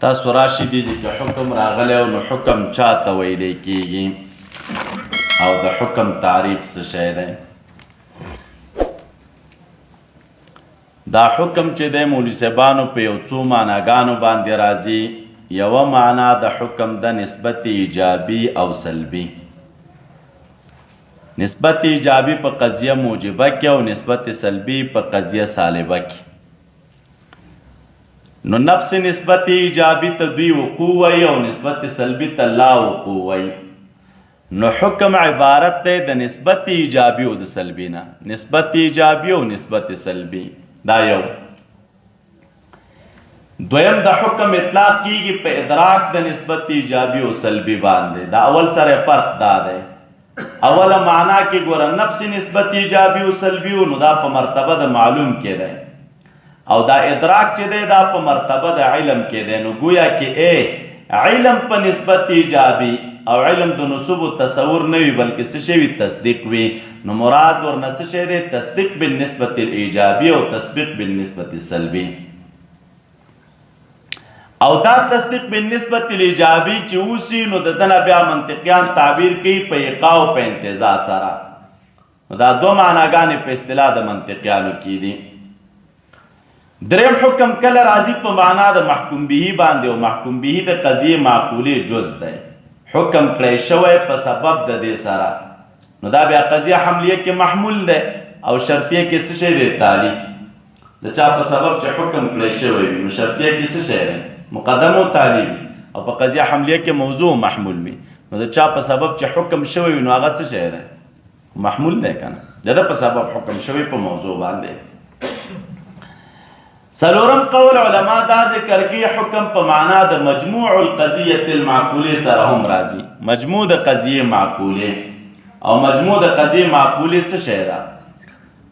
تاسو راشي دي چې حکم راغلی او نو حکم چاته ویلی کیږي او د حکم تعریف څه شی دی. دا حکم چې دی مولوي صاحبانو په یو څو معناګانو باندې راځي. یوه معنا د حکم د نسبت ایجابي او سلبي. نسبت ایجابي په قضیه موجبه کې او نسبت سلبي په قضیه سالبه کې. نو نفس نسبت ایجابي ته دوی وقوع وی او نسبت سلبي ته لا وقوع وی. نو حکم عبارت دی د نسبت ایجابي او د سلبي نه. نسبت ایجابي او نسبت سلبي دا یو. دویم د حکم اطلاق کیږي په ادراک د نسبت ایجابي او سلبي باندې. دا اول سره فرق دا دی. اوله معنا کې ګوره نفس نسبت ایجابي او سلبي نو دا په مرتبه د معلوم کې دی او دا ادراک چې دی دا په مرتبه د علم کې دی. نو گویا کې علم په نسبت ایجابي او علم د نسب و تصور نه وي بلکې څه شی وي تصدیق وي. نو مراد ورنه څه شی دی تصدیق بالنسبت الایجابي او تصدیق بالنسبت السلبي. او دا تصدیق بالنسبت الایجابي چې اوسي نو د دنه بیا منطقیان تعبیر کوي په ایقاع او په انتزاع سره. نو دا دو معناګانې په اصطلاح د منطقیانو کې دي. دریم حکم کله راځي په معنا د محکوم به باندې او محکوم به د قضیه معقولې جز دی. حکم کړی شوی په سبب د دې سره نو دا بیا قضیه حملیه کې محمول دی او شرطیه کې څه شی دی تالی. د چا په سبب چې حکم کړی شوی وي نو شرطیه کې څه شی دی مقدم او تالی وي او په قضیه حملیه کې موضوع محمول وي. نو د چا په سبب چې حکم شوی وي نو هغه څه شی دی محمول دی که نه د ده په سبب حکم شوی په موضوع باندې. څلورم قول علما دا ذکر کوي حکم په معنا د مجموع القضیة المعقوله سره هم راځي. مجموع د قضیه معقوله او مجموع د قضیه معقوله څه شی ده؟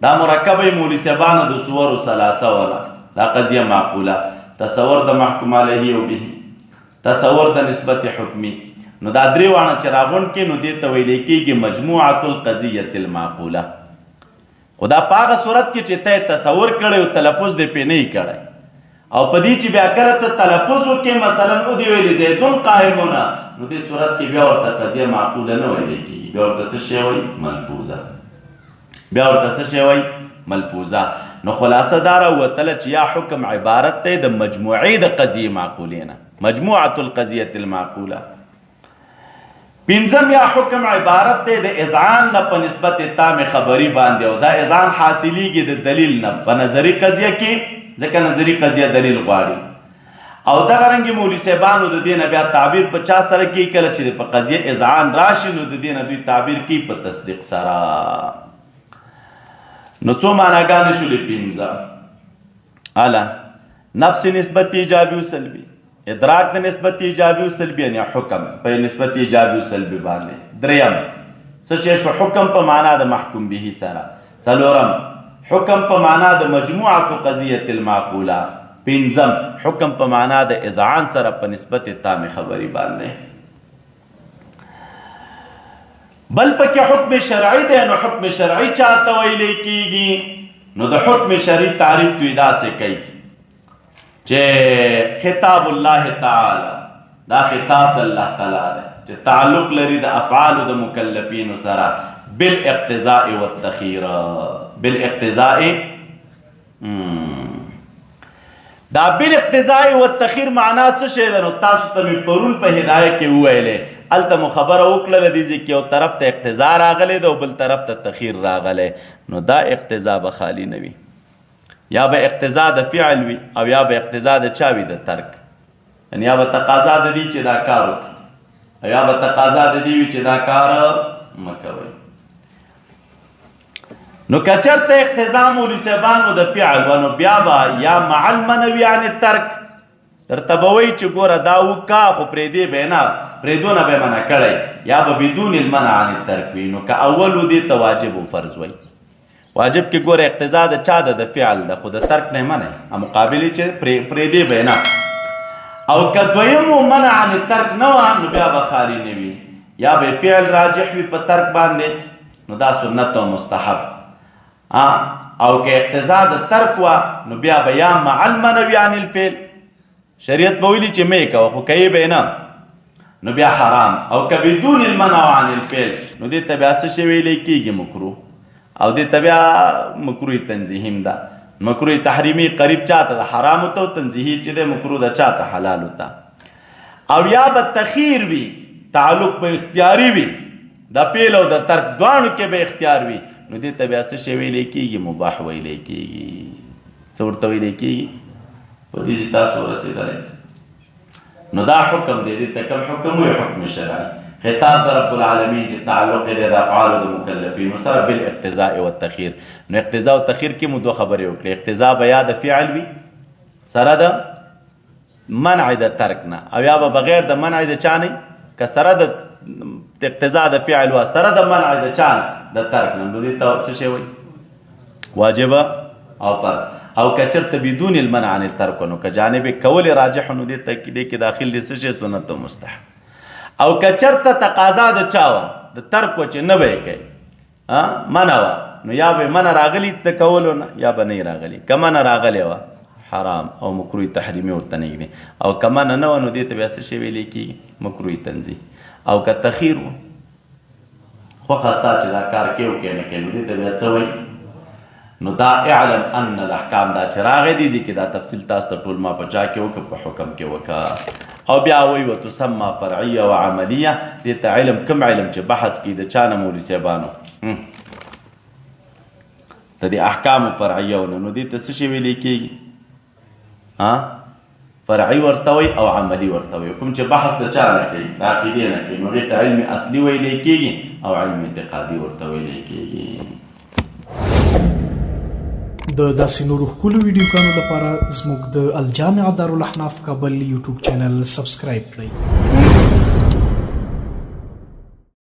دا مرکبه مولوي صاحبانو د صور ثلاثه ولا دا قضیه معقوله. تصور د محکوم علیه او به، تصور د نسبت حکمی. نو دا درې وانه چې راغونډ کې نو دې ته ویل کېږي مجموعة القضیة المعقوله. خدا په هغه صورت کې چې ته تصور کړی او تلفظ دې پې نه یې کړی او په دې چې بیا کله ته تلفظ وکړې مثلا ودې ویلې زیدون قائمونه نو دې صورت کې بیا ورته قضیه معقوله نه ویلی کېږي. بیا ورته څه شی وایي ملفوظه. بیا ورته څه شی وایي ملفوظه. نو خلاصه دا راوتله چې یا حکم عبارت دی د مجموعې د قضیې معقولې نه. مجموعة القضیة المعقوله. پنځم یا حکم عبارت دی د اذعان نه په نسبت تام خبري باندې او دا اذعان حاصلیږي د دلیل نه په نظري قضیه کې ځکه نظري قضیه دلیل غواړي. او دغه رنګې مولوي صاحبانو د دې نه بیا تعبیر په چا سره کوي کله چې په قضیه اذعان راشي نو د دې نه دوی تعبیر کوي په تصدیق سره. نو څو معناګانې شولې پنځه. اله نفس نسبت ایجابي او سلبي، ادراک د نسبت ایجابي او سلبي یعنی حکم په نسبت ایجابي او سلبي باندې. دریم څه شی شو حکم په معنا د محکوم به سره. څلورم حکم په معنا د مجموعة قضیة المعقوله. پنځم حکم په معنا د اذعان سره په نسبت تام خبري باندې. بل پکې حکم شرعي دی. نو حکم شرعي چاته ویلی کېږي؟ نو د حکم شرعي تعریف دوی داسې کوي چې خطاب الله تعالی دا خطاب د الله تعالی دی چې تعلق لري د افعالو د مکلفینو سره بالاقتضاء والتخیر. بالاقتضاء دا بالاقتضاء والتخیر معنا څه شی ده؟ نو تاسو ته مې پرون په هدایه کې وویلې هلته مو خبره وکړله دې ځای کې یو طرف ته اقتضاء راغلی ده او بل طرف ته تخیر راغلی. نو دا اقتضاء به خالی نه وي، یا به اقتضاء د فعل وي او یا به اقتضاء د چا وي د ترک. یعنی یا به تقاضا د دې چې دا کار وکړي او یا به تقاضا د دې وي چې دا کار مه کوئ. نو که چېرته اقتضاء مولوي صاحبانو د فعل و نو بیا به یا مع المنوي عن الترک درته به وایي چې ګوره دا وکړه خو پرېږدې به یې نه پرېږدونه به یې منع کړی، یا به بدون المنع عن الترک وي. نو که اول و دې ته واجب و فرض وایي. واجب کې ګوره اقتضا د چا ده؟ د فعل ده، خو د ترک نه یې منع مقابلې چې پرېږدې به یې نه. او که دویم و منع عن الترک نه وه نو بیا به خالي نه وي، یا به فعل راجح وي په ترک باندې نو دا سنت او مستحب. او که اقتضا د ترک وه نو بیا به یا مع المنوي عن الفعل شریعت به ویلي چې مې کوه خو کوي به نه نو بیا حرام. او که بدون المنع عن الفعل نو دې ته بیا څه شی ویلی کېږي؟ مکروه. او دې ته بیا مکروه تنزیهي هم ده. مکروه تحریمي قریب چاته ده؟ حرامو ته. او تنزیهي چې ده مکروه ده چاته؟ حلالو ته. او یا به تخیر وي، تعلق به اختیاري وي، د فعل او د ترک دواړو کې به اختیار وي، نو دې ته بیا څه شی ویلی کېږي؟ مباح ویلی کېږي. څه ورته ویلی کېږي؟ په دې چې تاسو ورسېدلی نو دا حکم دی. دې ته کوم حکم وي؟ حکم شرعي. خطاب د رب العالمین چې تعلق دی د افعالو د مکلفینو سره بالاقتضاء والتخیر. نو اقتضاء او تخیر کې مو دوه خبرې وکړې. اقتضاء به یا د فعل وي سره د منع د ترک نه، او یا به بغیر د منع د چا نه، که سره د اقتضاء د فعل و سره د منع د چا نه د ترک نه، نو دې ته څه شی وایي؟ واجبه او فرض. او که چېرته بدون المنع عن الترک نو که جانب کول راجح نو دې ته کې داخل دي څه شی؟ سنت او مستحب. او که چېرته تقاضا د چا وه د ترک و چې نه به یې کوي، منع وه، نو یا به منع راغلي د کولو نه یا به نه راغلي. که منع راغلی وه حرام او مکروه تحریمي ورته نږدې. او که منع نه وه نو دې ته بیا څه شی ویلی کېږي؟ مکروه تنزیه. او که تخیر و خوښه ستا چې دا کار کې وکړې نه کوې نو دې ته بیا څه وایي؟ نو دا اعلم ان الاحکام دا چې راغی دي ځکه دا تفصیل تاسو ته ټول ما په چا کې وکړه؟ په حکم کې وکړه. او بیا وایي وتسمى فرعیه و عملیه. دې ته علم کوم علم چې بحث کوي د چا نه؟ مولوي صاحبانو د دې احکامو فرعیه ونه، نو دې ته څه شی ویلی کېږي؟ فرعي ورته وایي او عملي ورته وایي. کوم چې بحث د چا نه کوي؟ د عقیدې نه کوي، نو هغې ته علم اصلي ویلی کېږي او علم اعتقادي ورته ویلی کېږي. د داسې نورو ښکلو ویډیوګانو لپاره زموږ د الجامع دارالاحناف کابل یوټیوب چینل سبسکرایب کړئ.